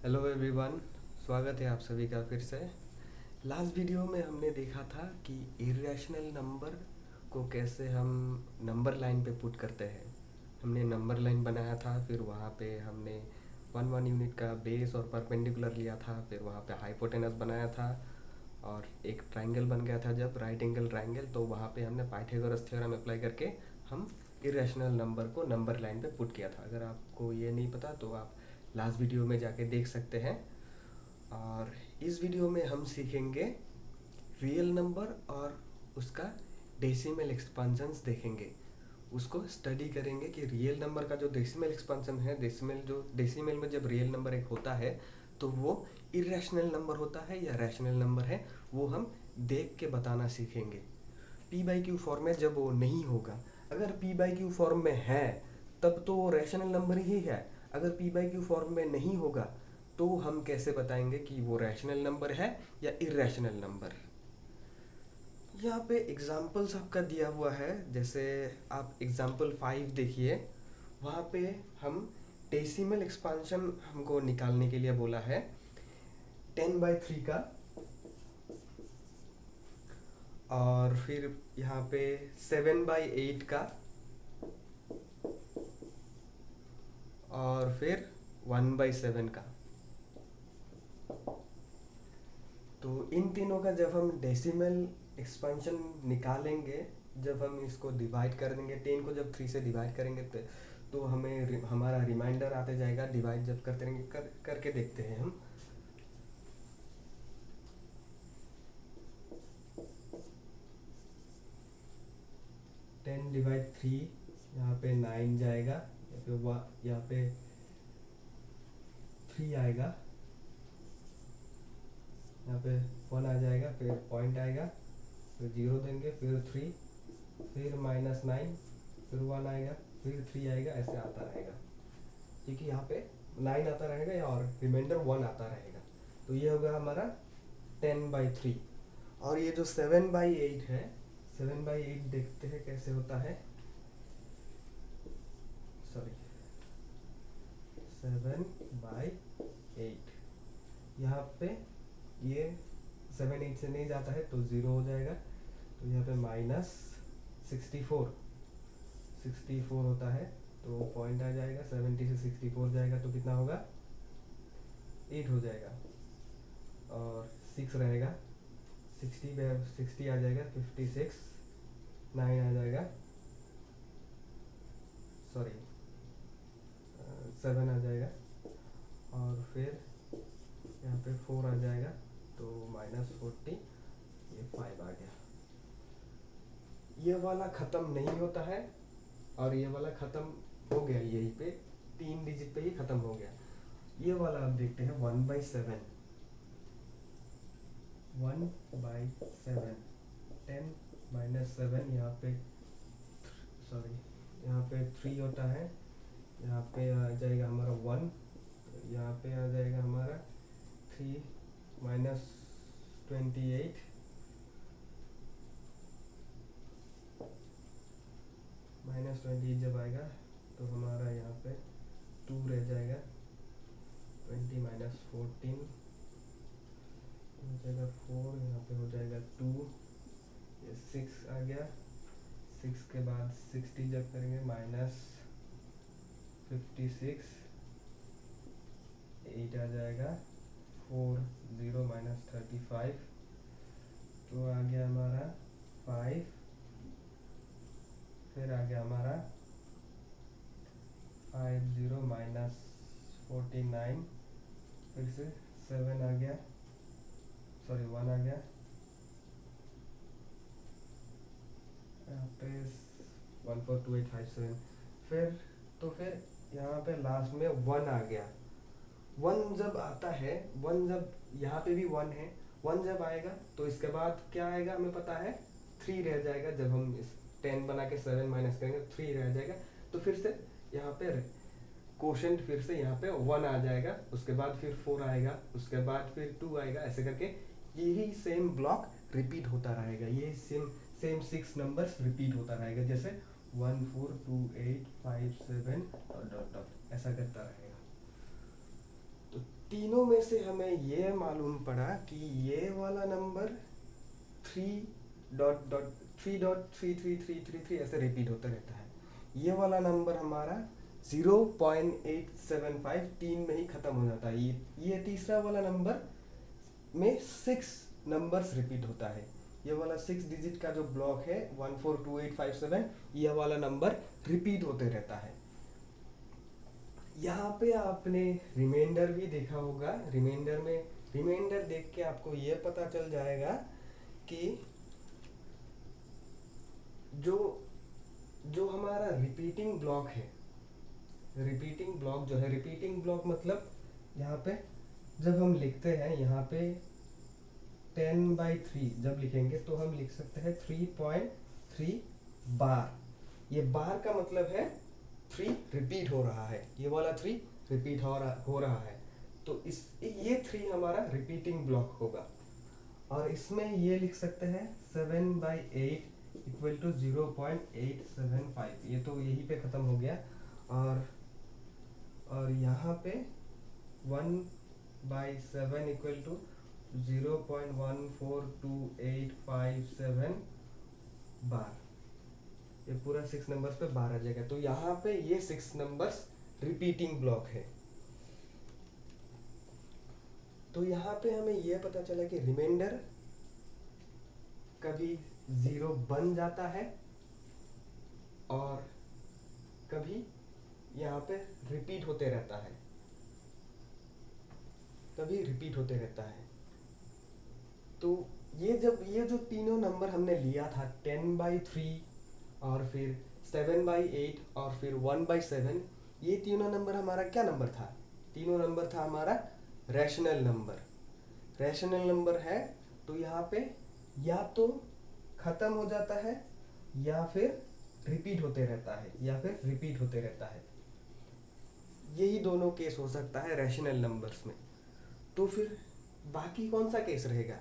Hello everyone. स्वागत है आप सभी का फिर से। लास्ट वीडियो में हमने देखा था कि इरेशनल नंबर को कैसे हम नंबर लाइन पे पुट करते हैं। हमने नंबर लाइन बनाया था, फिर वहाँ पे हमने 1 यूनिट का बेस और परपेंडिकुलर लिया था, फिर वहाँ पे हाइपोटेनस बनाया था और एक ट्राइंगल बन गया था जब राइट एंगल ट्राइंगल, तो वहाँ पे हमने पाइथागोरस थ्योरम अप्लाई करके हम इरेशनल नंबर को नंबर लाइन पे पुट किया था। अगर आपको ये नहीं पता तो आप लास्ट वीडियो में जाके देख सकते हैं। और इस वीडियो में हम सीखेंगे रियल नंबर और उसका डेसिमल एक्सपांशंस देखेंगे। उसको स्टडी करेंगे कि रियल नंबर का जो डेसिमल एक्सपांशन है, डेसिमल में जब रियल नंबर एक होता है तो वो इरेशनल नंबर होता है या रैशनल नंबर है, वो हम देख के बताना सीखेंगे। पी बाई क्यू फॉर्म में जब वो नहीं होगा, अगर पी बाई क्यू फॉर्म में है तब तो वो रैशनल नंबर ही है। अगर पी बाई क्यू फॉर्म में नहीं होगा तो हम कैसे बताएंगे कि वो रैशनल नंबर है या इरेशनल नंबर। यहाँ पे एग्जाम्पल्स आपका दिया हुआ है, जैसे आप एग्जाम्पल 5 देखिए। वहाँ पे हम डेसिमल एक्सपांशन हमको निकालने के लिए बोला है 10/3 का, और फिर यहाँ पे 7/8 का, और फिर 1/7 का। तो इन तीनों का जब हम डेसिमल एक्सपेंशन निकालेंगे, जब हम इसको डिवाइड कर देंगे 10 को जब 3 से डिवाइड करेंगे तो हमें हमारा रिमाइंडर आते जाएगा। डिवाइड जब करते रहेंगे करके देखते हैं हम। 10/3 यहाँ पे 9 जाएगा, यहाँ पे 3 आएगा, यहाँ पे 1 आ जाएगा, फिर पॉइंट आएगा, फिर 0 देंगे, फिर 3, फिर -9, फिर 1 आएगा, फिर 3 आएगा, ऐसे आता रहेगा। क्योंकि यहाँ पे 9 आता रहेगा और रिमाइंडर 1 आता रहेगा। तो ये होगा हमारा 10/3। और ये जो 7/8 है, 7/8 देखते हैं कैसे होता है। सॉरी, 7/8 यहाँ पे ये 7/8 से नहीं जाता है तो 0 हो जाएगा। तो यहाँ पे -64 होता है, तो पॉइंट आ जाएगा। 70 से 64 जाएगा तो कितना होगा, 8 हो जाएगा, और 6 रहेगा। 60 आ जाएगा, 56, 9 आ जाएगा, सॉरी 7 आ जाएगा, और फिर यहाँ पे 4 आ जाएगा, तो -40, ये 5 आ गया। ये वाला ख़त्म नहीं होता है और ये वाला ख़त्म हो गया, यहीं पे 3 डिजिट पे ही ख़त्म हो गया। ये वाला आप देखते हैं 1/7, 1/7, 10 - 7, यहाँ पे सॉरी यहाँ पे 3 होता है, यहाँ पे आ जाएगा हमारा 1, यहाँ पे आ जाएगा हमारा 3 -28, -28 जब आएगा तो हमारा यहाँ पे 2 रह जाएगा। 20 - 14 हो जाएगा 4, यहाँ पे हो जाएगा 2, ये 6 आ गया। 6 के बाद 60 जब करेंगे -56, 8 आ जाएगा, 4, 0 -35, तो आ गया हमारा 5, फिर आ गया हमारा 50 -49, फिर से 7 आ गया, सॉरी 1 आ गया, यहाँ पे 142857, फिर यहाँ पे लास्ट में 1 आ गया। 1 जब आता है, 1 जब यहाँ पे भी 1 है, 1 जब आएगा तो इसके बाद क्या आएगा हमें पता है, 3 रह जाएगा। जब हम इस 10 बना के 7 माइनस करेंगे 3 रह जाएगा, तो फिर से यहाँ पे कोशेंट फिर से यहाँ पे 1 आ जाएगा, उसके बाद फिर 4 आएगा, उसके बाद फिर 2 आएगा, ऐसे करके यही सेम ब्लॉक रिपीट होता रहेगा। ये सेम 6 नंबर्स रिपीट होता रहेगा, जैसे 1 4 2 8 5 7 डॉट डॉट डॉट ऐसा करता रहेगा। तो तीनों में से हमें ये मालूम पड़ा कि ये वाला नंबर 3.3.33333 ऐसे रिपीट होता रहता है। ये वाला नंबर हमारा 0.875 3 में ही खत्म हो जाता है। ये तीसरा वाला नंबर में 6 नंबर्स रिपीट होता है। ये वाला 6 डिजिट का जो ब्लॉक है 142857, यह वाला नंबर रिपीट होते रहता है। यहाँ पे आपने रिमाइंडर भी देखा होगा। रिमाइंडर देख के आपको ये पता चल जाएगा कि जो हमारा रिपीटिंग ब्लॉक है, रिपीटिंग ब्लॉक मतलब यहाँ पे जब हम लिखते हैं, यहाँ पे 10/3 जब लिखेंगे तो हम लिख सकते हैं 3.3 बार। ये बार का मतलब है 3 रिपीट हो रहा है, ये वाला 3 रिपीट हो रहा है। तो ये 3 हमारा रिपीटिंग ब्लॉक होगा। और इसमें ये लिख सकते हैं 7/8 इक्वल टू 0.875। ये तो यहीं पे खत्म हो गया। और यहाँ पे 1/7 इक्वल टू 0.142857 बार। ये पूरा 6 नंबर्स पे बार आ जाएगा। तो यहाँ पे ये 6 नंबर्स रिपीटिंग ब्लॉक है। तो यहाँ पे हमें यह पता चला कि रिमाइंडर कभी 0 बन जाता है और कभी यहाँ पे रिपीट होते रहता है, तो ये जो तीनों नंबर हमने लिया था 10/3 और फिर 7/8 और फिर 1/7, ये तीनों नंबर हमारा क्या नंबर था? तीनों नंबर था हमारा रैशनल नंबर है। तो यहाँ पे या तो खत्म हो जाता है या फिर रिपीट होते रहता है, यही दोनों केस हो सकता है रैशनल नंबर्स में। तो फिर बाकी कौन सा केस रहेगा?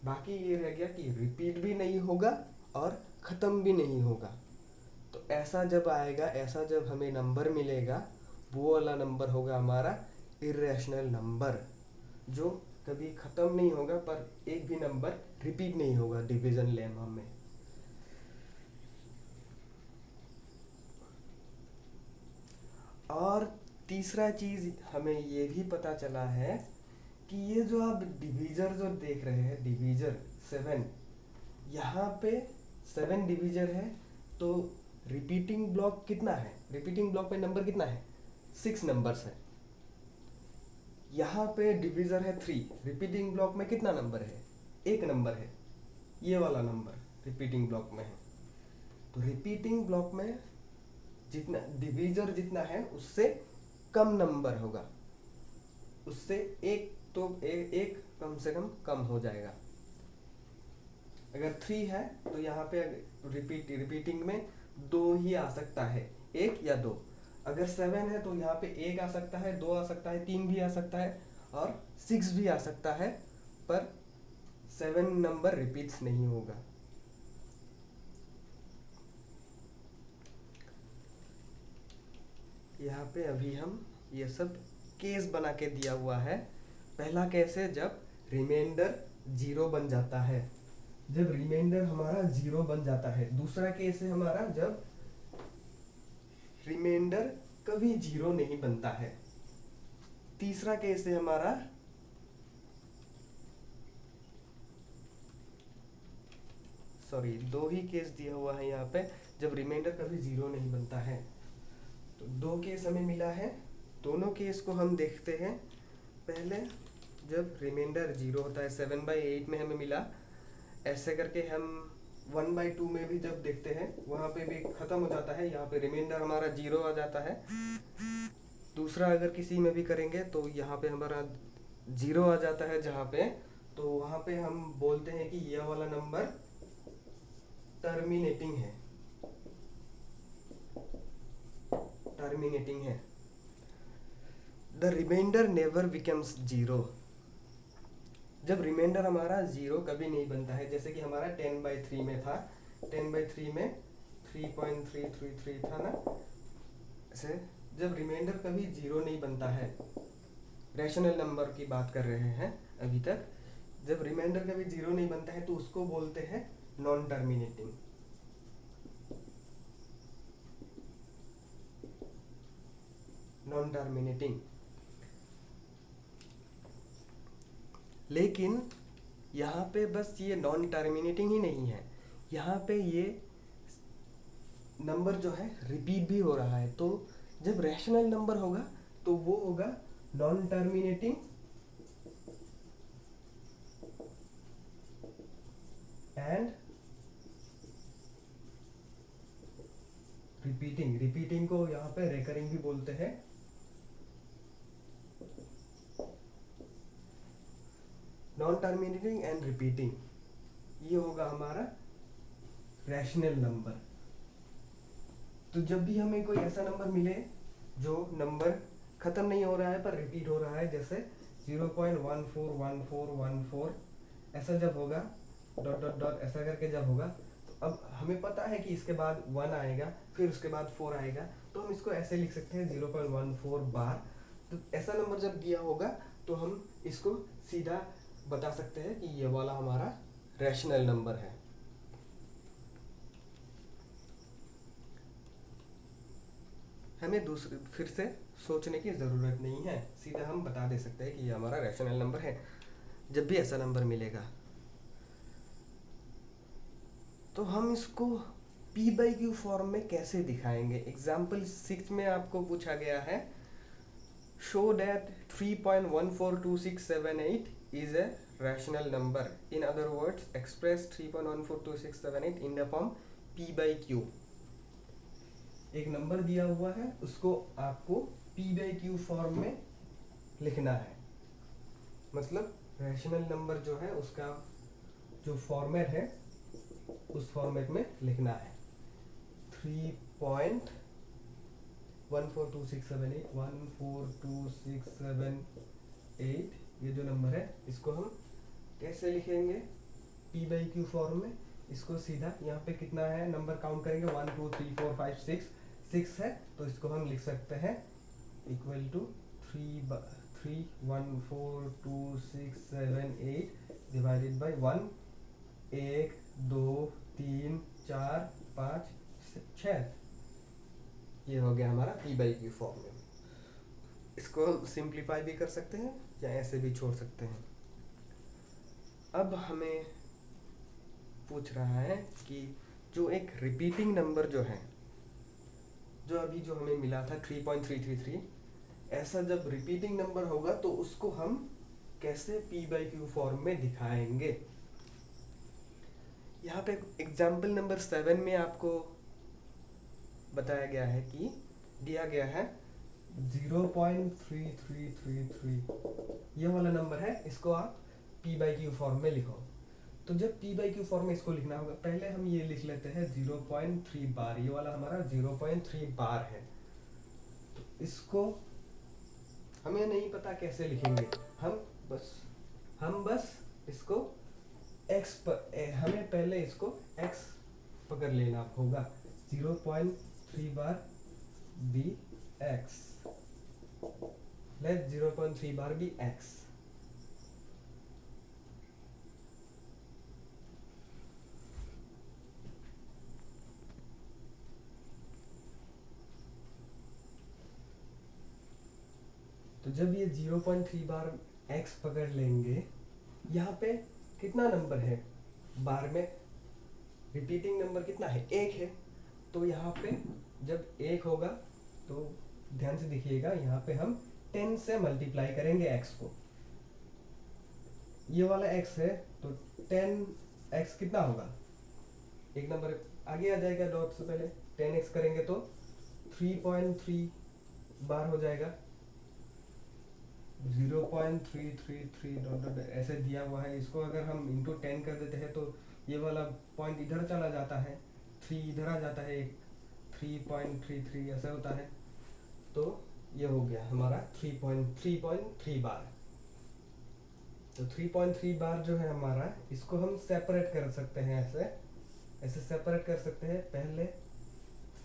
बाकी ये रह गया कि रिपीट भी नहीं होगा और ख़त्म भी नहीं होगा। तो ऐसा जब आएगा, ऐसा जब हमें नंबर मिलेगा, वो वाला नंबर होगा हमारा इर्रेशनल नंबर, जो कभी ख़त्म नहीं होगा पर एक भी नंबर रिपीट नहीं होगा डिवीजन लेमा में। और तीसरा चीज़ हमें ये भी पता चला है कि ये जो आप डिवीजर जो देख रहे हैं, डिवीजर 7, यहाँ पे 7 डिवीजर है। तो रिपीटिंग ब्लॉक कितना है? रिपीटिंग ब्लॉक में नंबर कितना है? 6 नंबर्स है। यहाँ पे डिवीजर है 3, रिपीटिंग ब्लॉक में कितना नंबर है? 1 नंबर है, ये वाला नंबर रिपीटिंग ब्लॉक में है। तो रिपीटिंग ब्लॉक में जितना डिवीजर जितना है उससे कम नंबर होगा, उससे एक कम से कम हो जाएगा। अगर 3 है तो यहाँ पे रिपीटिंग में 2 ही आ सकता है, 1 या 2। अगर 7 है तो यहाँ पे 1 आ सकता है, 2 आ सकता है, 3 भी आ सकता है और 6 भी आ सकता है, पर 7 नंबर रिपीट्स नहीं होगा। यहाँ पे अभी हम ये सब केस बना के दिया हुआ है। पहला केस है जब रिमाइंडर 0 बन जाता है, जब रिमाइंडर हमारा 0 बन जाता है। दूसरा केस है हमारा जब रिमाइंडर कभी 0 नहीं बनता है। तीसरा केस है हमारा दो ही केस दिया हुआ है यहाँ पे, जब रिमाइंडर कभी 0 नहीं बनता है। तो 2 केस हमें मिला है, दोनों केस को हम देखते हैं। पहले जब रिमाइंडर 0 होता है, 7/8 में हमें मिला। ऐसे करके हम 1/2 में भी जब देखते हैं, वहाँ पे भी खत्म हो जाता है, यहाँ पे रिमाइंडर हमारा 0 आ जाता है। दूसरा अगर किसी में भी करेंगे तो यहाँ पे हमारा 0 आ जाता है जहाँ पे, तो वहाँ पे हम बोलते हैं कि यह वाला नंबर टर्मिनेटिंग है। The reminder never becomes 0। जब रिमाइंडर हमारा 0 कभी नहीं बनता है, जैसे कि हमारा 10/3 में था, 10/3 में 3.333 था ना। ऐसे जब रिमाइंडर कभी 0 नहीं बनता है रैशनल नंबर की बात कर रहे हैं अभी तक। जब रिमाइंडर का भी जीरो नहीं बनता है तो उसको बोलते हैं नॉन टर्मिनेटिंग। Non terminating. लेकिन यहाँ पे बस ये नॉन टर्मिनेटिंग ही नहीं है, यहाँ पे ये नंबर जो है रिपीट भी हो रहा है। तो जब रैशनल नंबर होगा तो वो होगा non terminating and repeating. Repeating को यहाँ पे रेकरिंग भी बोलते हैं। नॉन टर्मिनेटिंग एंड रिपीटिंग, ये होगा हमारा रैशनल नंबर। तो जब भी हमें कोई ऐसा नंबर मिले जो नंबर खत्म नहीं हो रहा है पर रिपीट हो रहा है, जैसे 0.141414, ऐसा जब होगा डॉट डॉट डॉट ऐसा करके जब होगा, तो अब हमें पता है कि इसके बाद 1 आएगा, फिर उसके बाद 4 आएगा, तो हम इसको ऐसे लिख सकते हैं 0.14 बार। तो ऐसा नंबर जब दिया होगा तो हम इसको सीधा बता सकते हैं कि ये वाला हमारा रैशनल नंबर है। हमें दूसरे फिर से सोचने की ज़रूरत नहीं है, सीधा हम बता दे सकते हैं कि ये हमारा रैशनल नंबर है जब भी ऐसा नंबर मिलेगा। तो हम इसको p बाई क्यू फॉर्म में कैसे दिखाएंगे? एग्जाम्पल 6 में आपको पूछा गया है, show that 3.142678 is a rational number. In other words express 3.142678 in the form p by Q. एक नंबर दिया हुआ है, उसको आपको p बाई क्यू फॉर्म में लिखना है। मतलब रैशनल नंबर जो है उसका जो फॉर्मेट है उस फॉर्मेट में लिखना है। 3.142678 ये जो नंबर है इसको हम कैसे लिखेंगे p बाई क्यू फॉर्म में? इसको सीधा यहाँ पे कितना है नंबर काउंट करेंगे, 1 2 3 4 5 6 है, तो इसको हम लिख सकते हैं इक्वल टू 3.142678 डिवाइडेड बाई 1 1 2 3 4 5 6। ये हो गया हमारा p बाई क्यू फॉर्म में। इसको हम सिंप्लीफाई भी कर सकते हैं या ऐसे भी छोड़ सकते हैं। अब हमें पूछ रहा है कि जो एक रिपीटिंग नंबर जो है, जो अभी जो हमें मिला था 3.333, ऐसा जब रिपीटिंग नंबर होगा तो उसको हम कैसे p बाई क्यू फॉर्म में दिखाएंगे? यहाँ पे एग्जाम्पल नंबर 7 में आपको बताया गया है कि दिया गया है 0.3333, ये वाला नंबर है, इसको आप p बाई क्यू फॉर्म में लिखो। तो जब p बाई क्यू फॉर्म में इसको लिखना होगा, पहले हम ये लिख लेते हैं 0.3 बार, ये वाला हमारा 0.3 बार है। तो इसको हमें नहीं पता कैसे लिखेंगे, हम बस इसको x पर हमें पहले इसको x पकड़ लेना होगा। 0.3 बार बी x, लेट 0.3 बार बी x। तो जब ये 0.3 बार x पकड़ लेंगे, यहाँ पे कितना नंबर है बार में? रिपीटिंग नंबर कितना है? 1 है। तो यहाँ पे जब 1 होगा तो ध्यान से देखिएगा, यहाँ पे हम 10 से मल्टीप्लाई करेंगे x को। ये वाला x है तो 10x कितना होगा? एक नंबर आगे आ जाएगा डॉट से पहले, 10x करेंगे तो 3.3 बार हो जाएगा। 0.333 डॉट डॉट ऐसे दिया हुआ है, इसको अगर हम इंटू 10 कर देते हैं तो ये वाला पॉइंट इधर चला जाता है, 3 इधर आ जाता है, 3.33 ऐसा होता है। तो ये हो गया हमारा 3.3 बार। तो 3.3 बार जो है हमारा, इसको हम सेपरेट कर सकते हैं, ऐसे सेपरेट कर सकते हैं। पहले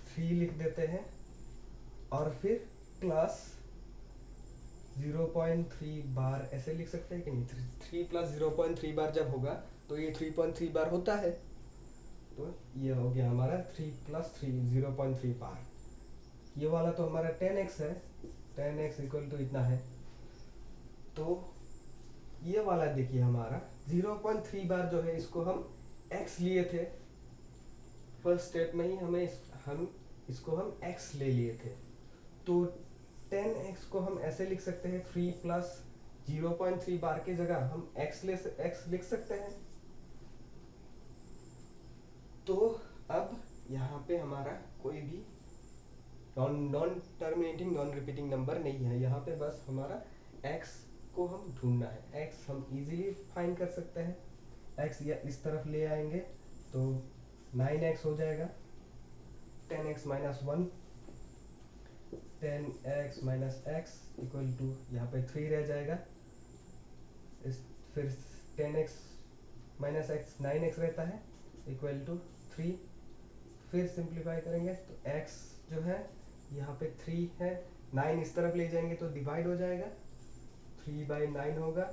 3 लिख देते हैं और फिर प्लस 0.3 बार ऐसे लिख सकते हैं कि नहीं? 3 प्लस 0.3 बार जब होगा तो ये 3.3 बार होता है। तो ये हो गया हमारा 3 प्लस 3 0.3 बार। ये वाला तो हमारा 10x है, 10x इक्वल टू इतना है। तो ये वाला देखिए हमारा 0.3 बार जो है इसको हम x लिए थे फर्स्ट स्टेप में ही, हम इसको हम x ले लिए थे। तो 10x को हम ऐसे लिख सकते हैं, 3 प्लस 0.3 बार की जगह हम x लिख सकते हैं। तो अब यहाँ पे हमारा कोई भी non terminating non repeating number नहीं है, यहाँ पे बस हमारा x को हम ढूंढना है। x हम इजीली फाइंड कर सकते हैं, x या इस तरफ ले आएंगे तो 9x हो जाएगा, 10x minus 1, 10x minus x equal to यहाँ पे 3 रह जाएगा। फिर 10x माइनस x 9x रहता है इक्वल टू 3। फिर सिंप्लीफाई करेंगे तो x जो है यहाँ पे 3 है, 9 इस तरफ ले जाएंगे तो डिवाइड हो जाएगा, 3/9 होगा,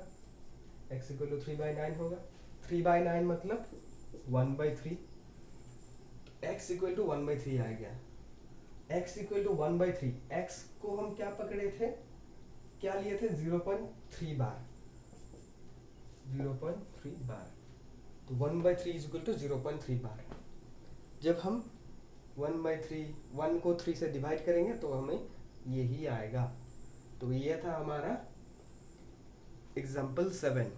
x इक्वल टू 3/9 होगा। 3/9 मतलब 1/3, x इक्वल टू 1/3 आ गया। x इक्वल टू 1/3, x को हम क्या पकड़े थे, क्या लिए थे? 0.3 बार, 0.3 बार। तो 1/3 इज इक्वल टू 0.3 बार। जब हम 1 को 3 से डिवाइड करेंगे तो हमें यही आएगा। तो ये था हमारा एग्जाम्पल 7।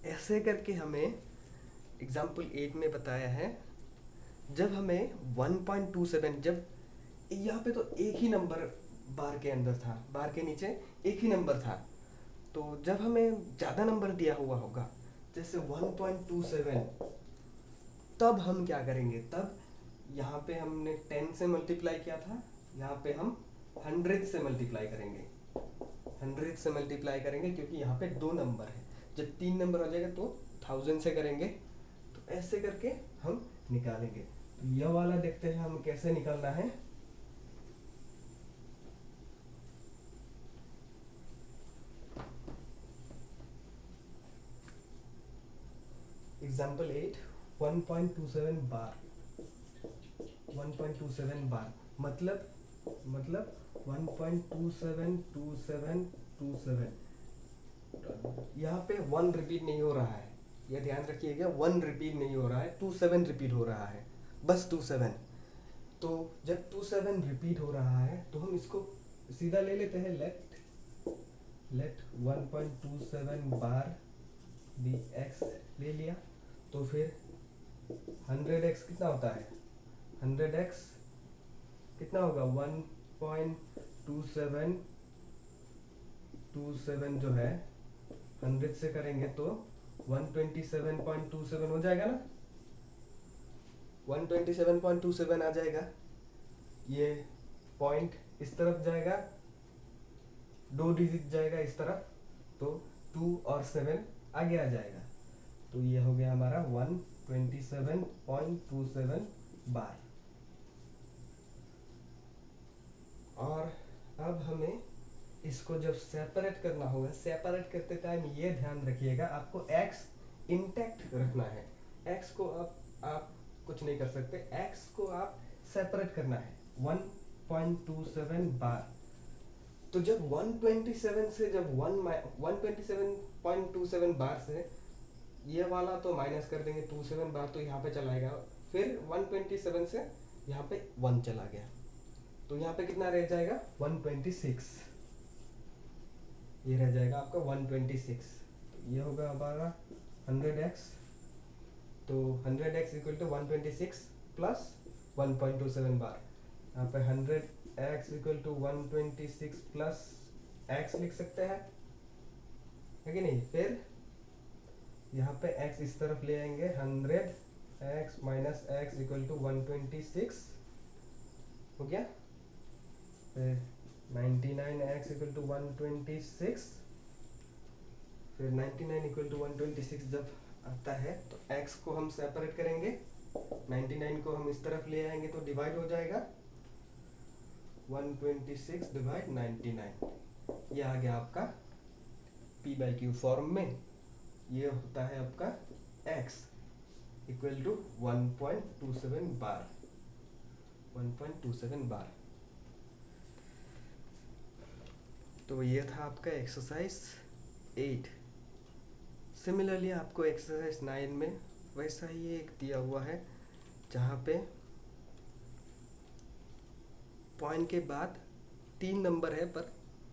ऐसे करके हमें एग्जाम्पल 8 में बताया है, जब हमें 1.27, जब यहाँ पे तो एक ही नंबर बार के अंदर था, बार के नीचे एक ही नंबर था, तो जब हमें ज़्यादा नंबर दिया हुआ होगा जैसे 1.27, तब हम क्या करेंगे? तब यहाँ पे हमने 10 से मल्टीप्लाई किया था, यहाँ पे हम 100 से मल्टीप्लाई करेंगे, 100 से मल्टीप्लाई करेंगे क्योंकि यहाँ पे 2 नंबर है। जब 3 नंबर हो जाएगा तो 1000 से करेंगे। तो ऐसे करके हम निकालेंगे। तो यह वाला देखते हैं हम कैसे निकालना है। एग्जाम्पल 8, 1.27 बार, 1.27 बार मतलब 1.272727। यहाँ पे 1 रिपीट नहीं हो रहा है, यह ध्यान रखिएगा, 1 रिपीट नहीं हो रहा है, 27 रिपीट हो रहा है, बस 27। तो जब 27 रिपीट हो रहा है तो हम इसको सीधा ले लेते हैं, लेट 1.27 बार बी x ले लिया। तो फिर 100x कितना होता है? 100x कितना होगा? 1.2727 जो है 100 से करेंगे तो 127.27 हो जाएगा ना, 127.27 आ जाएगा। ये पॉइंट इस तरफ जाएगा, 2 डिजिट जाएगा इस तरफ, तो 2 और 7 आगे आ जाएगा। तो ये हो गया हमारा 127.27 बार। और अब हमें इसको जब सेपरेट करना होगा, सेपरेट करते टाइम ये ध्यान रखिएगा, आपको x इंटैक्ट रखना है। x को आप कुछ नहीं कर सकते, x को आप सेपरेट करना है 1.27 बार। तो जब 127 से जब 127.27 बार से ये वाला तो माइनस कर देंगे, 27 बार तो यहाँ पे चला आएगा, फिर 127 से यहाँ पे 1 चला गया, तो यहाँ पे कितना रह जाएगा? 126। ये रह जाएगा आपका 126। तो ये होगा हमारा 100x। तो 100x इक्वल टू 126 प्लस 1.27 बार। यहाँ पे 100x equal to 126 plus x लिख सकते हैं, है कि नहीं? फिर यहाँ पे x इस तरफ ले आएंगे, 100x minus x equal to 126 हो गया। फिर 99x इक्वल टू 126, फिर 99 इक्वल टू 126 जब आता है तो x को हम सेपरेट करेंगे, 99 को हम इस तरफ ले आएंगे तो डिवाइड हो जाएगा, 126 डिवाइड 99। ये आ गया आपका p/q फॉर्म में। ये होता है आपका x इक्वल टू 1.27 बार, 1.27 बार। तो ये था आपका एक्सरसाइज 8। सिमिलरली आपको एक्सरसाइज 9 में वैसा ही एक दिया हुआ है, जहाँ पे पॉइंट के बाद 3 नंबर है पर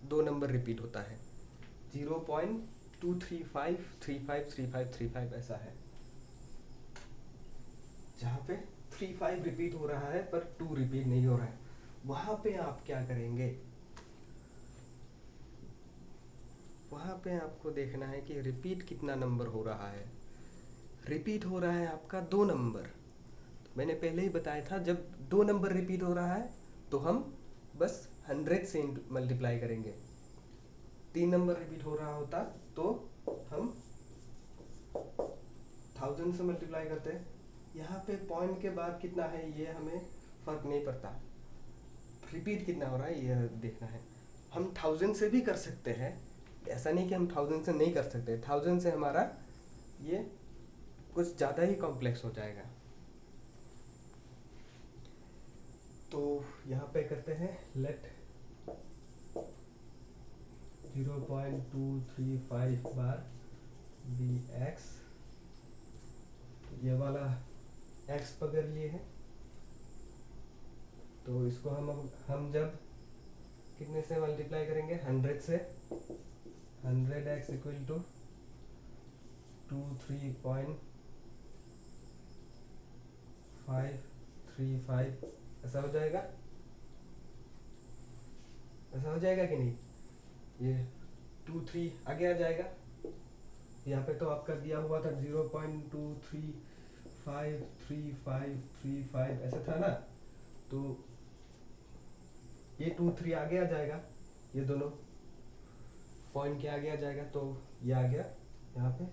2 नंबर रिपीट होता है। 0.235 35 35 35 ऐसा है, जहाँ पे 35 रिपीट हो रहा है पर 2 रिपीट नहीं हो रहा है। वहाँ पे आप क्या करेंगे, वहाँ पे आपको देखना है कि रिपीट कितना नंबर हो रहा है। रिपीट हो रहा है आपका 2 नंबर। मैंने पहले ही बताया था, जब 2 नंबर रिपीट हो रहा है तो हम बस 100 से मल्टीप्लाई करेंगे। 3 नंबर रिपीट हो रहा होता तो हम 1000 से मल्टीप्लाई करते हैं। यहाँ पे पॉइंट के बाद कितना है ये हमें फर्क नहीं पड़ता, रिपीट कितना हो रहा है ये देखना है। हम 1000 से भी कर सकते हैं, ऐसा नहीं कि हम 1000 से नहीं कर सकते। 1000 से हमारा ये कुछ ज़्यादा ही कॉम्प्लेक्स हो जाएगा। तो यहाँ पे करते हैं लेट 0.235 बार बी एक्स। ये वाला x पकड़ लिए है, तो इसको हम जब कितने से मल्टीप्लाई करेंगे, 100 से। 100x इक्वल टू 23.535 ऐसा हो जाएगा, ऐसा हो जाएगा कि नहीं। ये 23 आगे आ जाएगा। यहाँ पे तो आपका दिया हुआ था 0.2353535 ऐसा था ना, तो ये 23 आगे आ जाएगा, ये दोनों पॉइंट के आगे आ जाएगा, तो ये आ गया यहाँ पे।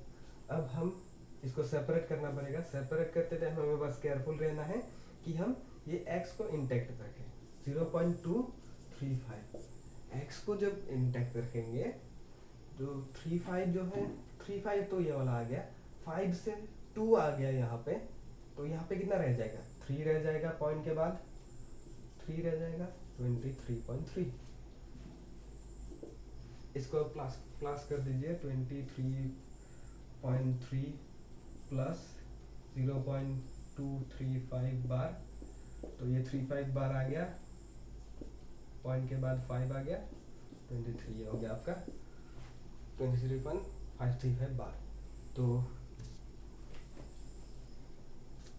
अब हम इसको सेपरेट करना पड़ेगा। सेपरेट करते टाइम हमें बस केयरफुल रहना है कि हम ये x को इंटैक्ट रखें। 0.235 x को जब इंटैक्ट रखेंगे, जो 35 जो है, 35 तो ये वाला आ गया, 5 से 2 आ गया यहाँ पे, तो यहाँ पे कितना रह जाएगा, 3 रह जाएगा, पॉइंट के बाद 3 रह जाएगा, 23.3। इसको प्लस प्लस कर दीजिए, 23.3 प्लस 0.235 बार, तो ये 35 बार आ गया, पॉइंट के बाद 5 आ गया, 23 ये हो गया आपका 23.535 बार। तो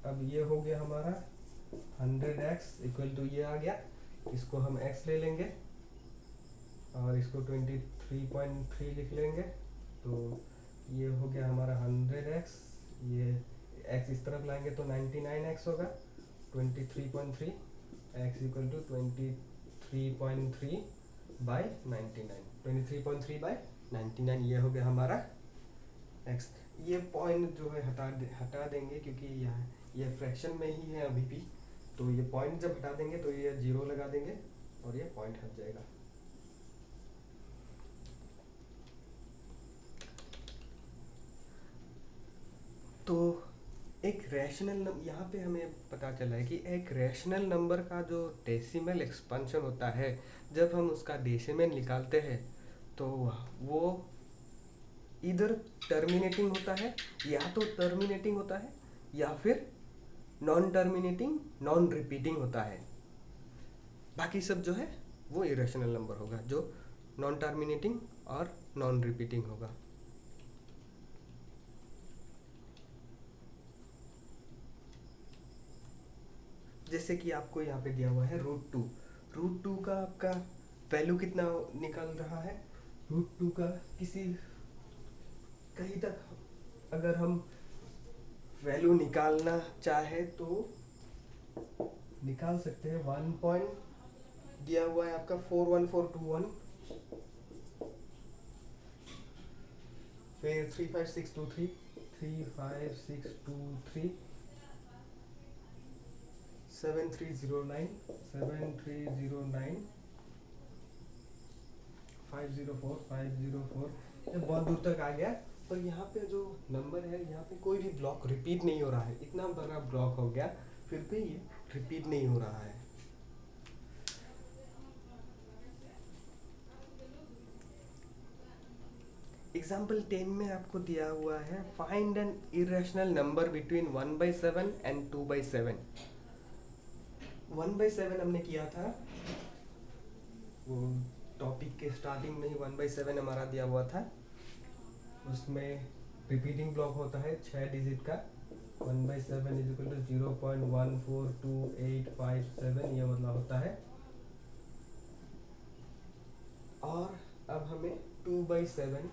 अब ये हो गया हमारा 100x इक्वल टू ये आ गया, इसको हम x ले लेंगे और इसको 23.3 लिख लेंगे, तो ये हो गया हमारा 100x। ये x इस तरफ लाएंगे तो 99x होगा, 23.3 x equal to 23.3 by 99, 23.3 by 99 ये हो गया हमारा x। ये पॉइंट जो है हटा देंगे, क्योंकि यहाँ ये फ्रैक्शन में ही है अभी भी, तो ये पॉइंट जब हटा देंगे तो ये 0 लगा देंगे और ये पॉइंट हट जाएगा। तो एक रैशनल यहाँ पे हमें पता चला है कि एक रैशनल नंबर का जो डेसिमल एक्सपेंशन होता है, जब हम उसका डेसिमल निकालते हैं तो वो इधर टर्मिनेटिंग होता है, या तो टर्मिनेटिंग होता है या फिर नॉन टर्मिनेटिंग नॉन रिपीटिंग होता है। बाकी सब जो है वो इरेशनल नंबर होगा, जो नॉन टर्मिनेटिंग और नॉन रिपीटिंग होगा। जैसे कि आपको यहाँ पे दिया हुआ है √2। √2 का आपका वैल्यू कितना निकल रहा है, √2 का किसी कहीं तक अगर हम वैल्यू निकालना चाहे तो निकाल सकते हैं। 1 पॉइंट दिया हुआ है आपका 41421, फिर 35623, 35623, 7309, 7309, 504 ये बहुत दूर तक आ गया। पर यहाँ पे जो नंबर है यहाँ पे कोई भी ब्लॉक रिपीट नहीं हो रहा है, इतना बड़ा ब्लॉक हो गया फिर भी ये रिपीट नहीं हो रहा है। एग्जाम्पल 10 में आपको दिया हुआ है find an irrational number between 1/7 and 2/7। 1/7 हमने किया था, वो टॉपिक के स्टार्टिंग में ही 1/7 हमारा दिया हुआ था। उसमें रिपीटिंग ब्लॉक होता है 6 डिजिट का। 1/7 इज इक्वल टू 0.142857 ये मतलब होता है। और अब हमें 2/7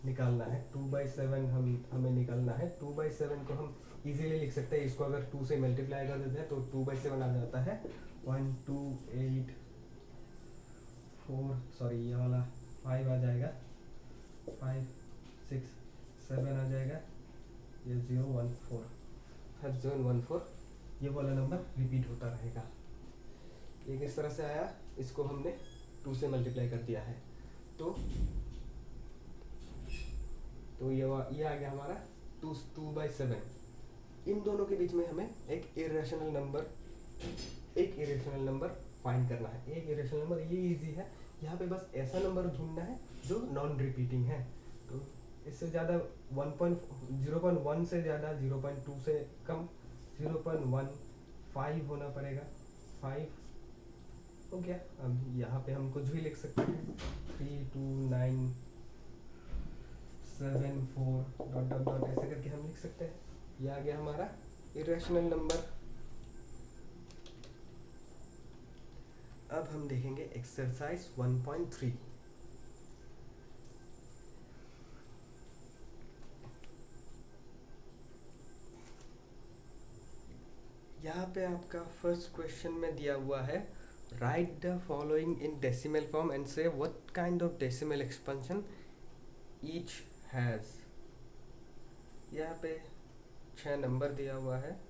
निकालना है। 2/7 हमें निकालना है। 2/7 को हम इजीली लिख सकते हैं, इसको अगर 2 से मल्टीप्लाई कर देते हैं तो 2/7 आ जाता है 1284 सॉरी ये वाला 5 आ जाएगा, 5 6 7 आ जाएगा, ये 014 5714 ये वाला नंबर रिपीट होता रहेगा। ये किस तरह से आया, इसको हमने 2 से मल्टीप्लाई कर दिया है तो ये आ गया हमारा 2/7। इन दोनों के बीच में हमें एक इरेशनल नंबर फाइंड करना है। एक इरेशनल नंबर ये इजी है, यहाँ पे बस ऐसा नंबर ढूंढना है जो नॉन रिपीटिंग है। तो इससे ज़्यादा 0.1 से ज़्यादा 0.2 से कम 0.15 होना पड़ेगा। 5 हो गया। अब यहाँ पे हम कुछ भी लिख सकते हैं 3297 डॉट डॉट डॉट ऐसे करके हम लिख सकते हैं। ये आ गया हमारा इरेशनल नंबर। अब हम देखेंगे एक्सरसाइज 1.3। यहाँ पे आपका फर्स्ट क्वेश्चन में दिया हुआ है write the following in decimal form and say what kind of decimal expansion each has. यहाँ पे 6 नंबर दिया हुआ है,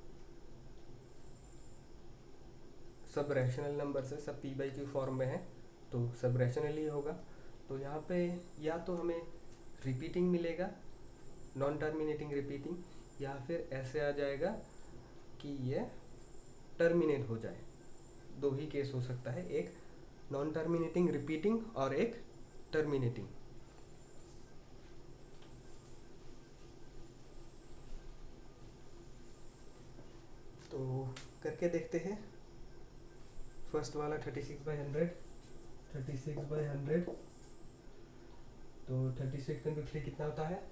सब रैशनल नंबर से, सब p/q फॉर्म में है तो सब रैशनल ही होगा। तो यहाँ पे या तो हमें रिपीटिंग मिलेगा, नॉन टर्मिनेटिंग रिपीटिंग, या फिर ऐसे आ जाएगा कि ये टर्मिनेट हो जाए। दो ही केस हो सकता है, एक नॉन टर्मिनेटिंग रिपीटिंग और एक टर्मिनेटिंग। तो करके देखते हैं। फर्स्ट वाला 36/100 तो 36 इंटू 3 कितना होता है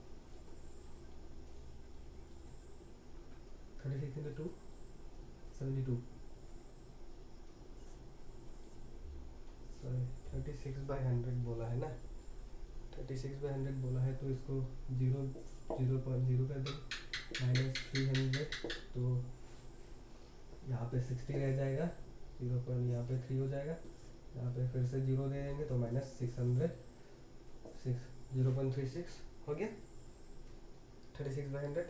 36 इंटू 2 72 सॉरी 36/100 बोला है ना, 36/100 बोला है तो इसको 0.0 कर दें -300 तो यहाँ पे 60 रह जाएगा, 0 यहाँ पे 3 हो जाएगा, यहाँ पे फिर से 0 दे देंगे तो -600 0.36 हो गया 36/100।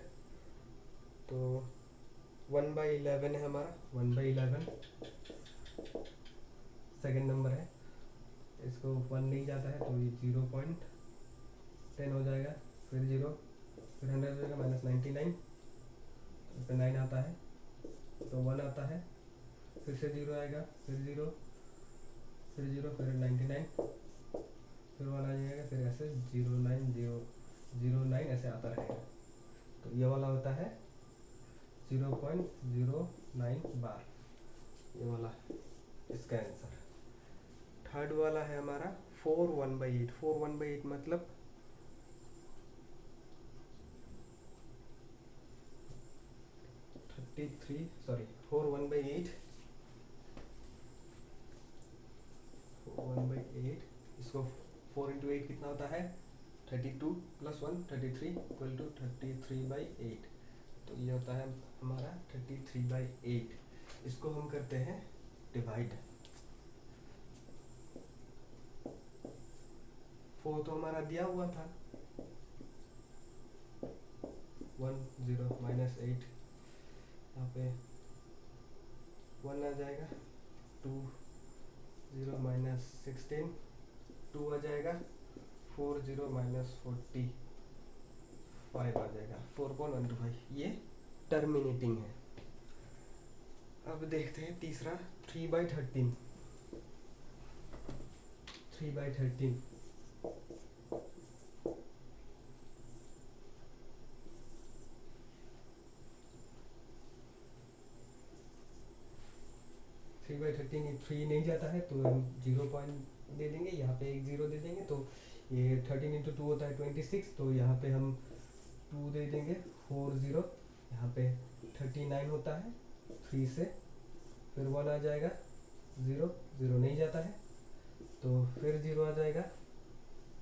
तो 1/11 है हमारा, 1/11 सेकेंड नंबर है, इसको 1 नहीं जाता है तो ये 0.10 हो जाएगा, फिर 0 फिर 100 हो जाएगा -99 इस पर 9 आता है तो 1 आता है, फिर से 0 आएगा, फिर 0 फिर 0 फिर 99 फिर 1 आ जाएगा, फिर ऐसे 09 ऐसे आता रहेगा। तो ये वाला होता है 0.09 बार, ये वाला इसका आंसर। थर्ड वाला है हमारा 4/1/8। 4/1/8 मतलब 4/1/8 इसको 4 इंटू 8 कितना होता है 32 + 1 33 इक्वल टू 33/8। तो ये होता है हमारा 33/8। इसको हम करते हैं डिवाइड। 4 तो हमारा दिया हुआ था 1 0 -8 यहाँ पे 1 आ जाएगा, 2 0 -16 2 आ जाएगा, 40 माइनस 45 आ जाएगा, 4.125। ये टर्मिनेटिंग है। अब देखते हैं तीसरा, 3/13। 3/13 3/13 3 नहीं जाता है तो हम 0 पॉइंट दे देंगे, यहाँ पे एक 0 दे देंगे, तो ये 13 इंटू 2 होता है 26, तो यहाँ पे हम 2 दे देंगे, 40, यहाँ पे 39 होता है 3 से, फिर 1 आ जाएगा, 0 0 नहीं जाता है, तो फिर 0 आ जाएगा,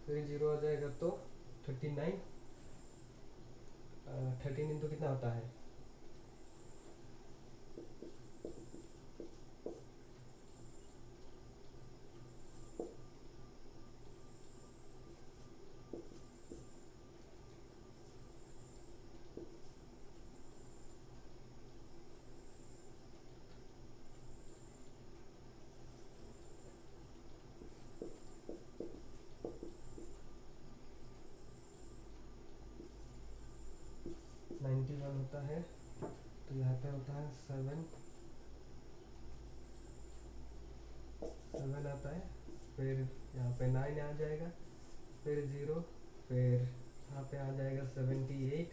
फिर 0 आ जाएगा, तो 39 13 इंटू कितना होता है, 91 होता है, तो यहाँ पे होता है 7 आता है, फिर यहाँ पे 9 आ जाएगा, फिर 0, फिर यहाँ पे आ जाएगा 78,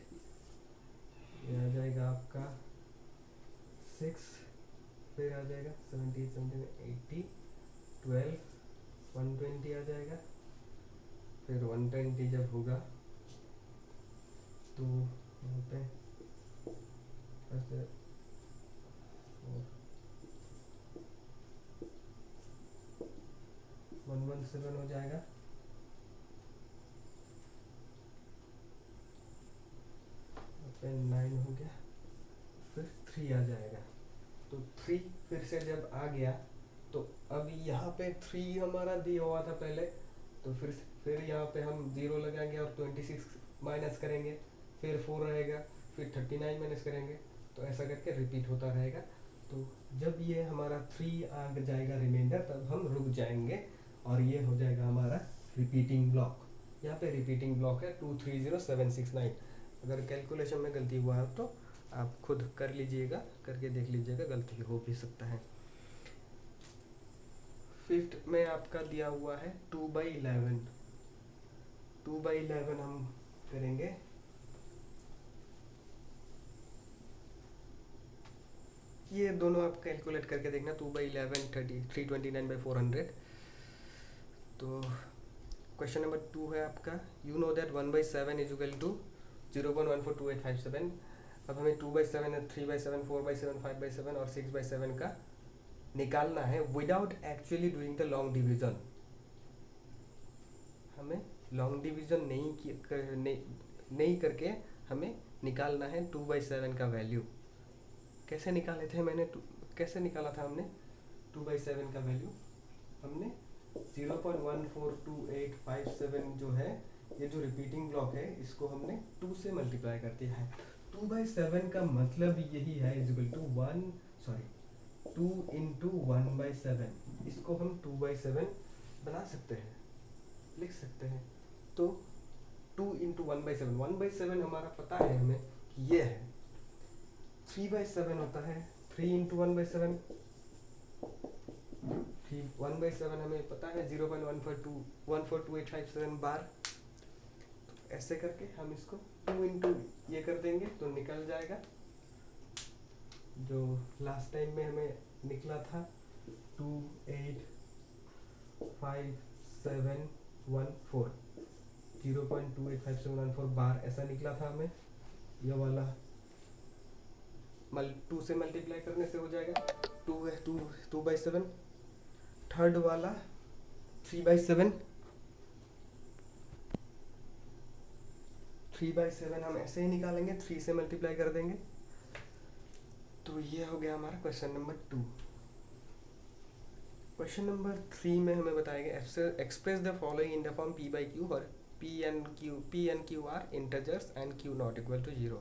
ये आ जाएगा आपका 6, फिर आ जाएगा 78 78 80 12 120 आ जाएगा, फिर 120 जब होगा तो यहाँ पे ऐसे 117 हो जाएगा, यहाँ पे 9 हो गया, फिर 3 आ जाएगा, तो 3 फिर से जब आ गया, तो अब यहाँ पे 3 हमारा दिया हुआ था पहले, तो फिर यहाँ पे हम 0 लगाएंगे और 26 माइनस करेंगे, फिर 4 रहेगा, फिर 39 माइनस करेंगे, तो ऐसा करके रिपीट होता रहेगा। तो जब ये हमारा 3 आ जाएगा रिमाइंडर, तब हम रुक जाएंगे और ये हो जाएगा हमारा रिपीटिंग ब्लॉक। यहाँ पे रिपीटिंग ब्लॉक है 230769। अगर कैलकुलेशन में गलती हुआ है तो आप खुद कर लीजिएगा, करके देख लीजिएगा, गलती हो भी सकता है। फिफ्थ में आपका दिया हुआ है 2/11। 2/11 हम करेंगे, ये दोनों आप कैलकुलेट करके देखना, 2/11 329/400। तो क्वेश्चन नंबर 2 है आपका, you know that 1/7 is equal to 0.142857। अब हमें 2/7, 3/7, 4/7, 5/7 और 6/7 का निकालना है without actually doing the long division. हमें लॉन्ग डिवीजन नहीं करके हमें निकालना है 2/7 का वैल्यू। कैसे निकाले थे कैसे निकाला था हमने 2/7 का वैल्यू? हमने 0.142857 जो है, ये जो रिपीटिंग ब्लॉक है, इसको हमने 2 से मल्टीप्लाई कर दिया है। 2/7 का मतलब यही है, इक्वल टू 2 इंटू 1/7। इसको हम 2/7 बना सकते हैं, लिख सकते हैं। तो 2 इंटू 1/7, 1/7 हमारा पता है हमें कि ये है। 3/7 होता है 3 इंटू 1/7, 1/7 हमें पता है 0.142857 बार। तो ऐसे करके हम इसको 2 इंटू ये कर देंगे तो निकल जाएगा, जो लास्ट टाइम में हमें निकला था 2855714, 0.285714 बार ऐसा निकला था हमें। ये वाला 2 से मल्टीप्लाई करने से हो जाएगा 2/7। थर्ड वाला 3/7, 3/7 हम ऐसे ही निकालेंगे, 3 से मल्टीप्लाई कर देंगे। तो ये हो गया हमारा क्वेश्चन नंबर 2। क्वेश्चन नंबर 3 में हमें बताया गया, express the following in the form p/q और p and q are integers and q not equal to 0।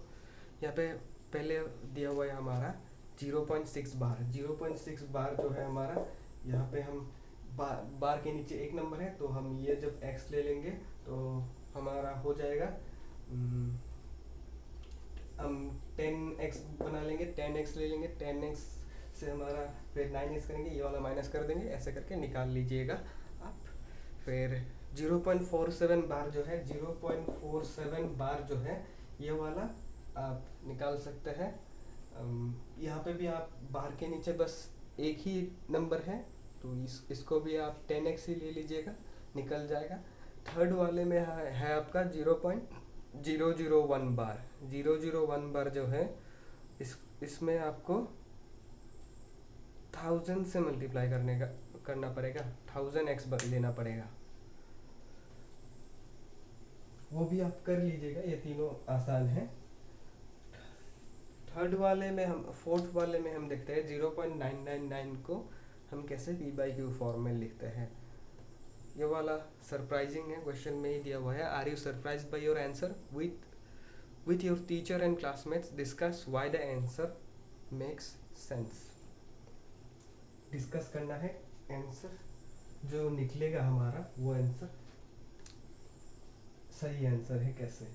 यहाँ पे पहले दिया हुआ है हमारा 0.6 बार। 0.6 बार जो है हमारा, यहाँ पे हम बार के नीचे एक नंबर है, तो हम ये जब x ले लेंगे तो हमारा हो जाएगा, हम 10x बना लेंगे, 10x ले लेंगे, 10x से हमारा फिर 9x करेंगे, ये वाला माइनस कर देंगे, ऐसे करके निकाल लीजिएगा आप। फिर 0.47 बार जो है, 0.47 बार जो है ये वाला आप निकाल सकते हैं। यहाँ पे भी आप बार के नीचे बस एक ही नंबर है, तो इसको भी आप 10x ही ले लीजिएगा, निकल जाएगा। थर्ड वाले में है आपका 0.001 बार। 001 बार जो है इसमें आपको 1000 से मल्टीप्लाई करना पड़ेगा, 1000x लेना पड़ेगा। वो भी आप कर लीजिएगा, ये तीनों आसान है। फोर्थ वाले में हम देखते हैं 0.999 को हम कैसे p/q फॉर्म में लिखते हैं। ये वाला सरप्राइजिंग है, क्वेश्चन में ही दिया हुआ है। Are you surprised by your answer? With your teacher and classmates discuss why the answer makes sense. Discuss करना है, आंसर जो निकलेगा हमारा वो आंसर सही आंसर है कैसे।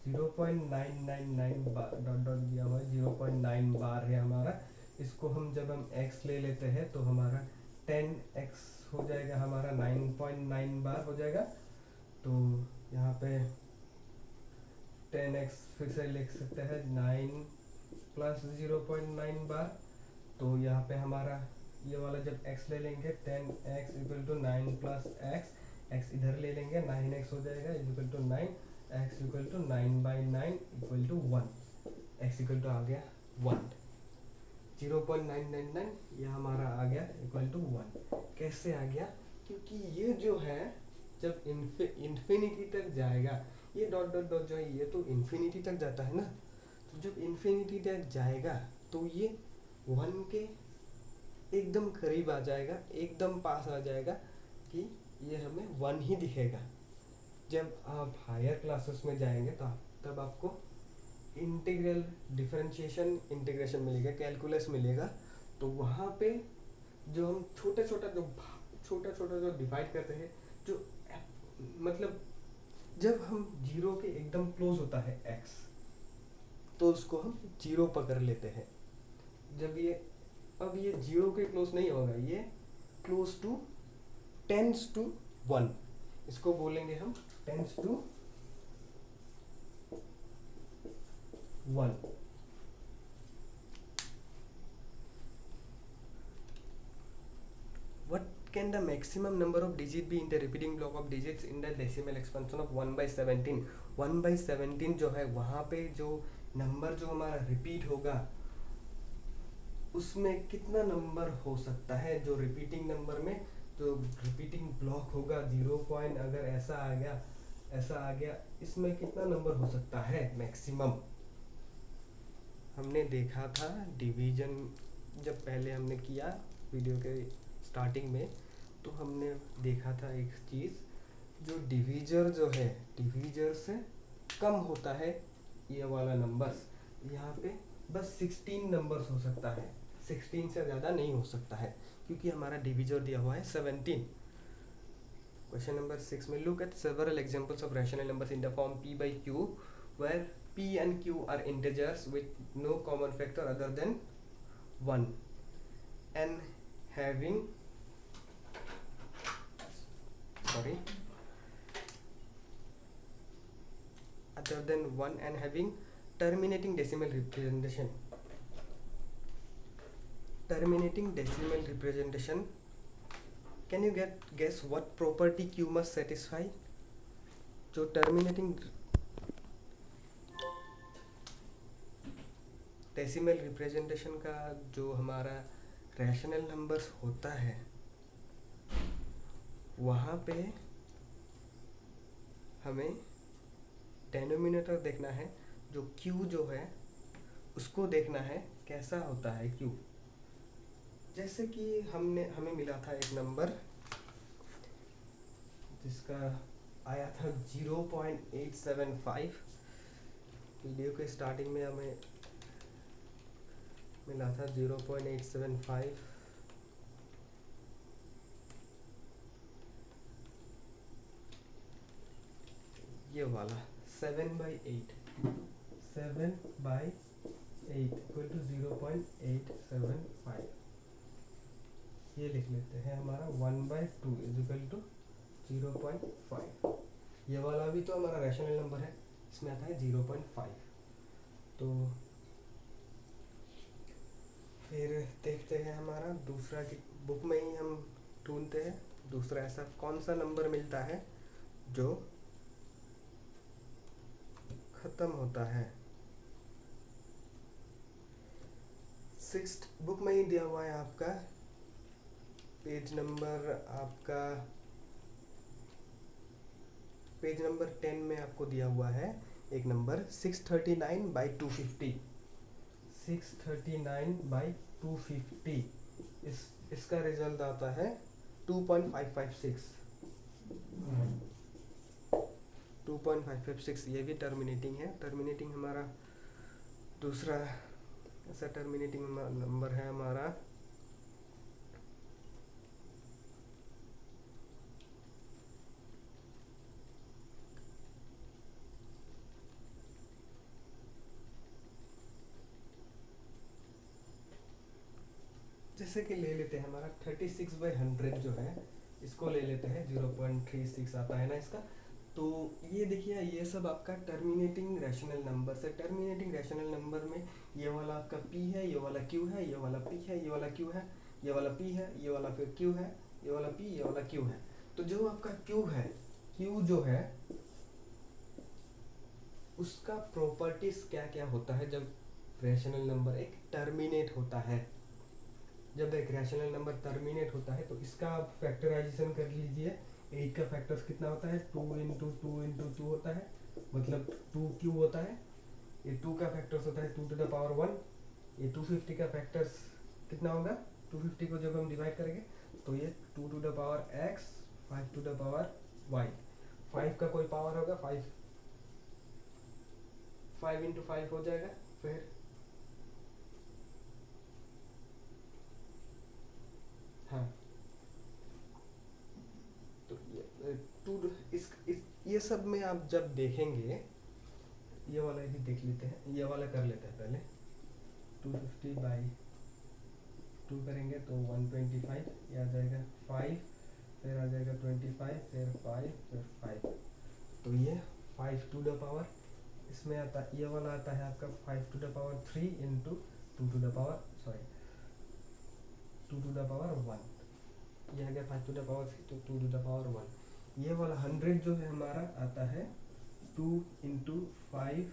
0.999 डॉट डॉट दिया हुआ है, 0.9 बार है हमारा। इसको हम जब हम x ले लेते हैं तो हमारा 10x हो जाएगा, हमारा 9.9 बार हो जाएगा। तो यहाँ पे 10x फिर से लिख सकते हैं, 9 प्लस 0.9 बार। तो यहाँ पे हमारा ये वाला जब x ले लेंगे 10x equal to 9 plus x इधर ले लेंगे, 9x हो जाएगा equal to 9, x equal to 9/9 equal to 1, x equal to आ गया 1। 0.999 ये हमारा आ गया इक्वल टू 1। कैसे आ गया? क्योंकि ये जो है जब इन्फिनिटी तक जाएगा, ये डॉट डॉट डॉट जो है ये तो इन्फिनिटी तक जाता है ना, तो जब इन्फिनिटी तक जाएगा तो ये 1 के एकदम करीब आ जाएगा, एकदम पास आ जाएगा कि ये हमें 1 ही दिखेगा। जब आप हायर क्लासेस में जाएंगे तो तब आपको इंटीग्रल, डिफरेंशिएशन, इंटीग्रेशन मिलेगा, कैलकुलस मिलेगा। तो वहाँ पे जो हम छोटा छोटा जो डिवाइड करते हैं, जो मतलब जब हम जीरो के एकदम क्लोज होता है x, तो उसको हम जीरो पकड़ लेते हैं। जब ये अब ये जीरो के क्लोज नहीं होगा, ये क्लोज टू टेंस टू 1, इसको बोलेंगे हम tense to 1। What can the maximum number of digit be in the repeating block of digits in the decimal expansion of 1/17? 1/17 जो है वहाँ पे जो नंबर जो हमारा रिपीट होगा उसमें कितना नंबर हो सकता है? जो रिपीटिंग नंबर में जो रिपीटिंग ब्लॉक होगा 0 पॉइंट अगर ऐसा आ गया, इसमें कितना नंबर हो सकता है मैक्सिमम? हमने देखा था डिवीजन, जब पहले हमने किया वीडियो के स्टार्टिंग में, तो हमने देखा था एक चीज़, जो डिवीजर जो है, डिवीजर से कम होता है ये वाला नंबर्स, यहाँ पे बस 16 नंबर्स हो सकता है, 16 से ज़्यादा नहीं हो सकता है, क्योंकि हमारा डिवीजर दिया हुआ है 17। क्वेश्चन नंबर 6 में look at several examples of rational numbers in the form p/q where p and q are integers with no common factor other than 1 and having terminating decimal representation. Can you guess what property q must satisfy? जो terminating decimal representation का जो हमारा rational numbers होता है, वहाँ पे हमें denominator देखना है, जो q जो है उसको देखना है कैसा होता है q। जैसे कि हमें मिला था एक नंबर जिसका आया था 0.875। वीडियो के स्टार्टिंग में हमें मिला था 0.875। ये वाला 7/8, 7/8 इक्वल टू 0.875, ये लिख लेते हैं। हमारा 1/2 इज इक्वल टू 0.5। ये वाला भी तो हमारा रैशनल नंबर है, इसमें आता है 0.5। तो फिर देखते हैं हमारा दूसरा की बुक में ही हम ढूंढते हैं दूसरा ऐसा कौन सा नंबर मिलता है जो ख़त्म होता है। 6th बुक में ही दिया हुआ है आपका पेज नंबर 10 में आपको दिया हुआ है एक नंबर 639/250। 639/250 इसका रिजल्ट आता है 2.556। 2.556 ये भी टर्मिनेटिंग है। टर्मिनेटिंग हमारा दूसरा ऐसा टर्मिनेटिंग नंबर है हमारा जैसे कि ले लेते हैं हमारा 36/100 जो है इसको ले लेते हैं 0.36 आता है ना इसका। तो ये देखिए ये सब आपका टर्मिनेटिंग रैशनल नंबर से। टर्मिनेटिंग रैशनल नंबर में ये वाला आपका p है, ये वाला q है, ये वाला p है, ये वाला q है, ये वाला p है, ये वाला फिर q है, ये वाला p, ये वाला q है। तो जो आपका q है, q जो है उसका प्रॉपर्टीज क्या क्या होता है जब रैशनल नंबर एक टर्मिनेट होता है। जब एक रैशनल नंबर टर्मिनेट होता है तो इसका आप फैक्टराइजेशन कर लीजिए। 8 का फैक्टर्स कितना होता है 2 इंटू 2 इंटू 2 होता है, मतलब 2 होता है। ये 2 का फैक्टर्स होता है 2 टू द पावर 1। ये 250 का फैक्टर्स कितना होगा 250 को जब हम डिवाइड करेंगे तो ये 2 to the power x, 5 to the power y। 5 का कोई पावर होगा 5 इंटू 5 हो जाएगा। फिर हाँ तो ये टू ये सब में आप जब देखेंगे ये वाला भी देख लेते हैं, ये वाला कर लेते हैं पहले। 250/2 करेंगे तो 125, ये आ जाएगा 5, फिर आ जाएगा 25, फिर 5, फिर 5। तो ये 5 टू द पावर इसमें आता ये वाला आता है आपका 5 to the power 3 into 2 to the power 2 to the power 1। ये आ गया 5 टू द पावर 3 तो 2 टू द पावर 1। ये वाला 100 जो है हमारा आता है 2 इंटू 5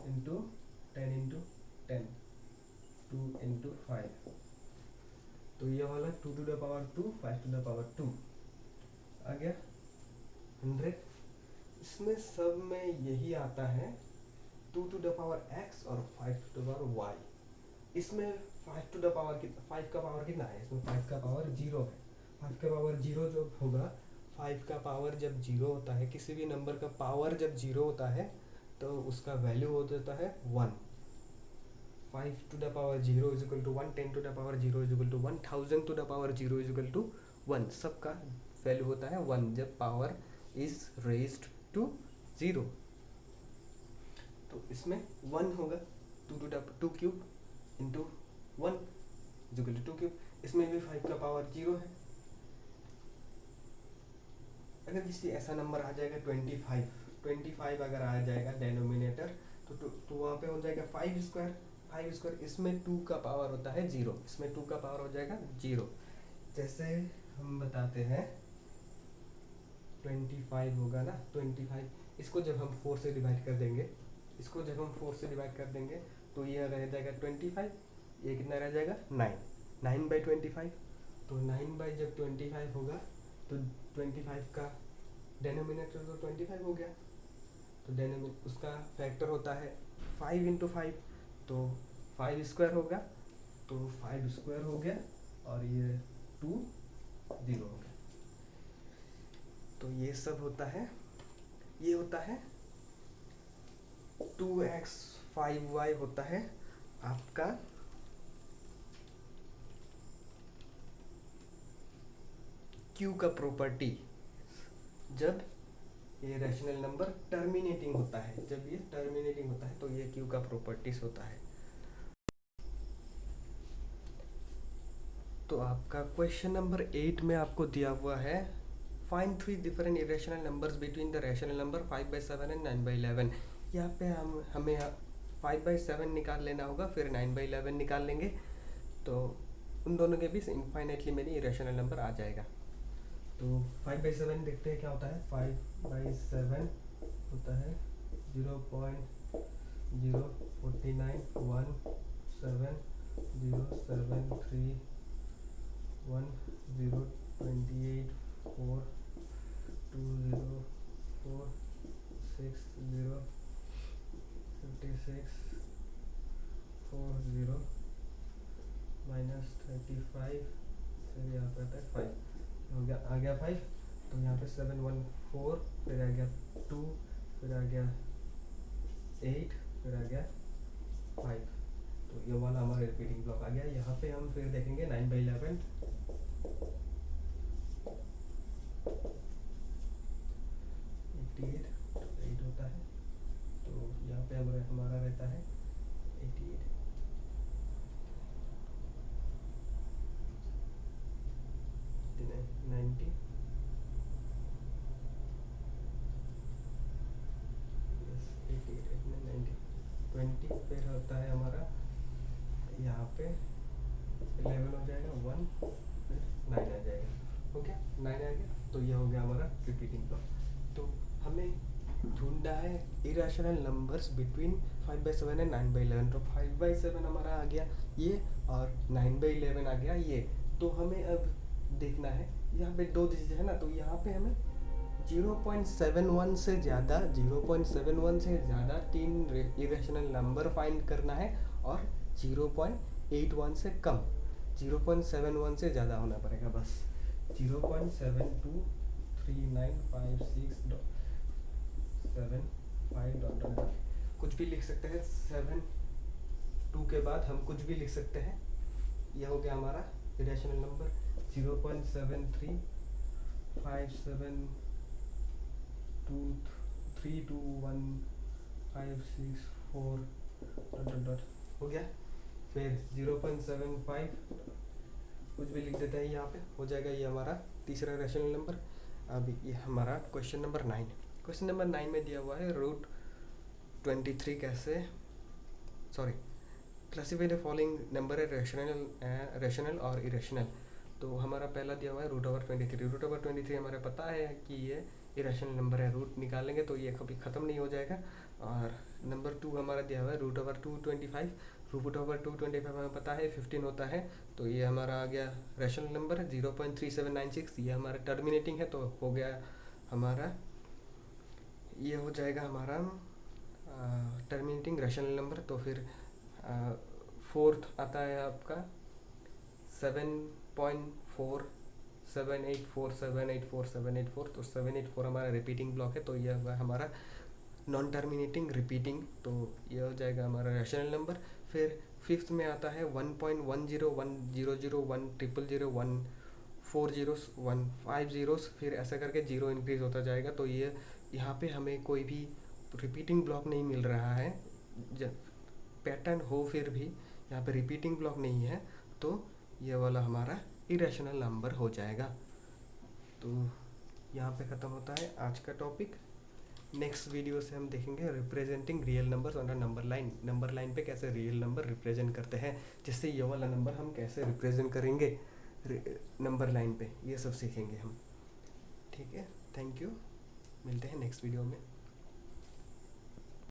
इंटू 10 इंटू 10, 2 इंटू 5। तो ये वाला 2 to the power 2, 5 to the power 2 आ गया 100। इसमें सब में यही आता है 2 टू द पावर x और 5 टू द पावर y। इसमें 5 टू द पावर 5 का पावर कितना है, इसमें 5 का पावर 0 है। 5 का पावर 0 जो होगा 5 का पावर जब 0 होता है, किसी भी नंबर का पावर जब 0 होता है तो उसका वैल्यू हो जाता है 1। 5 to the power 0 is equal to 1, 10 to the power 0 is equal to 1, 1000 to the power 0 is equal to 1। सबका वैल्यू होता है 1 जब पावर इज रेज्ड टू 0। तो इसमें 1 होगा 2 to the 2 cube into 1 is equal to 2 cube. इसमें भी 5 का पावर 0 है। अगर किसी ऐसा नंबर आ जाएगा 25 अगर आ जाएगा डेनोमिनेटर तो वहाँ पे हो जाएगा 5 स्क्वायर। 5 स्क्वायर इसमें 2 का पावर होता है 0, इसमें 2 का पावर हो जाएगा 0। जैसे हम बताते हैं 25 होगा ना 25, इसको जब हम 4 से डिवाइड कर देंगे, इसको जब हम 4 से डिवाइड कर देंगे तो ये रह जाएगा 25, ये कितना रह जाएगा 9/25। तो 9 जब 25 होगा तो 25 का डेनोमिनेटर तो 25 हो गया। तो उसका फैक्टर होता है 5 इंटू 5, तो 5 स्क्वायर होगा, तो 5 स्क्वायर हो गया और ये 2 0 हो गया। तो ये सब होता है, ये होता है 2x 5y होता है आपका q का प्रॉपर्टी। जब ये रैशनल नंबर टर्मिनेटिंग होता है। जब ये टर्मिनेटिंग होता है तो ये क्यू का प्रॉपर्टीज होता है। तो आपका क्वेश्चन नंबर 8 में आपको दिया हुआ है find 3 different irrational numbers between the rational number 5/7 and 9/11। यहाँ पे हमें 5/7 निकाल लेना होगा, फिर 9/11 निकाल लेंगे, तो उन दोनों के बीच इनफाइनेटली मेनी इरेशनल नंबर आ जाएगा। तो 5/7 देखते हैं क्या होता है। 5/7 होता है 0.049 1 0 0 28 4 2 0 4 6 0 56 4 0 -35, फिर यहाँ पे आता है 5, हो गया, आ गया 5। तो यहाँ पे 714, फिर आ गया 2, फिर आ गया 8, फिर आ गया 5। तो ये वाला हमारा रिपीटिंग ब्लॉक आ गया। यहाँ पे हम फिर देखेंगे 9/11। 88 8 होता है, तो यहाँ पे हमारा रहता है 88 90 88 90 20, फिर होता है हमारा यहाँ पे 11 हो जाएगा 1, फिर 9 आ जाएगा। ओके, 9 आ गया, तो ये हो गया हमारा रिपीटिंग ब्लॉक। तो हमें ढूंढना है इरेशनल नंबर्स बिटवीन 5/7 एंड 9/11। तो 5/7 हमारा आ गया ये, और 9/11 आ गया ये। तो हमें अब देखना है, यहाँ पे 2 डिजिट है ना, तो यहाँ पे हमें 0.71 से ज़्यादा 3 इरेशनल नंबर फाइंड करना है, और 0.81 से कम। 0.71 से ज़्यादा होना पड़ेगा बस। 0.723956.7 5 कुछ भी लिख सकते हैं। 7 2 के बाद हम कुछ भी लिख सकते हैं। यह हो गया हमारा इरेशनल नंबर 0.7357232156 हो गया। फिर 0.75 कुछ भी लिख देते हैं, यहाँ पे हो जाएगा ये हमारा तीसरा रैशनल नंबर। अभी ये हमारा क्वेश्चन नंबर 9। क्वेश्चन नंबर 9 में दिया हुआ है √23 कैसे, sorry, classify the following number है रैशनल और इरेशनल। तो हमारा पहला दिया हुआ है √23। √23 हमारे पता है कि ये इरेशनल नंबर है, रूट निकालेंगे तो ये कभी ख़त्म नहीं हो जाएगा। और नंबर 2 हमारा दिया हुआ है √225। √225 हमें पता है 15 होता है, तो ये हमारा आ गया रैशनल नंबर। 0.3796 ये हमारा टर्मिनेटिंग है, तो हो गया हमारा, ये हो जाएगा हमारा टर्मिनेटिंग रैशनल नंबर। तो फिर फोर्थ आता है आपका 7.4784784784 तो 784 हमारा रिपीटिंग ब्लॉक है, तो यह हुआ हमारा नॉन टर्मिनेटिंग रिपीटिंग, तो यह हो जाएगा हमारा रैशनल नंबर। फिर फिफ्थ में आता है 1.1010010014 फिर ऐसा करके 0 इंक्रीज होता जाएगा। तो ये यहाँ पे हमें कोई भी रिपीटिंग ब्लॉक नहीं मिल रहा है। जब पैटर्न हो फिर भी यहाँ पे रिपीटिंग ब्लॉक नहीं है, तो ये वाला हमारा इरेशनल नंबर हो जाएगा। तो यहाँ पे ख़त्म होता है आज का टॉपिक। नेक्स्ट वीडियो से हम देखेंगे representing real numbers on a number line. Number line पे कैसे रियल नंबर रिप्रेजेंट करते हैं, जिससे ये वाला नंबर हम कैसे रिप्रेजेंट करेंगे नंबर लाइन पे, ये सब सीखेंगे हम। ठीक है, थैंक यू, मिलते हैं नेक्स्ट वीडियो में।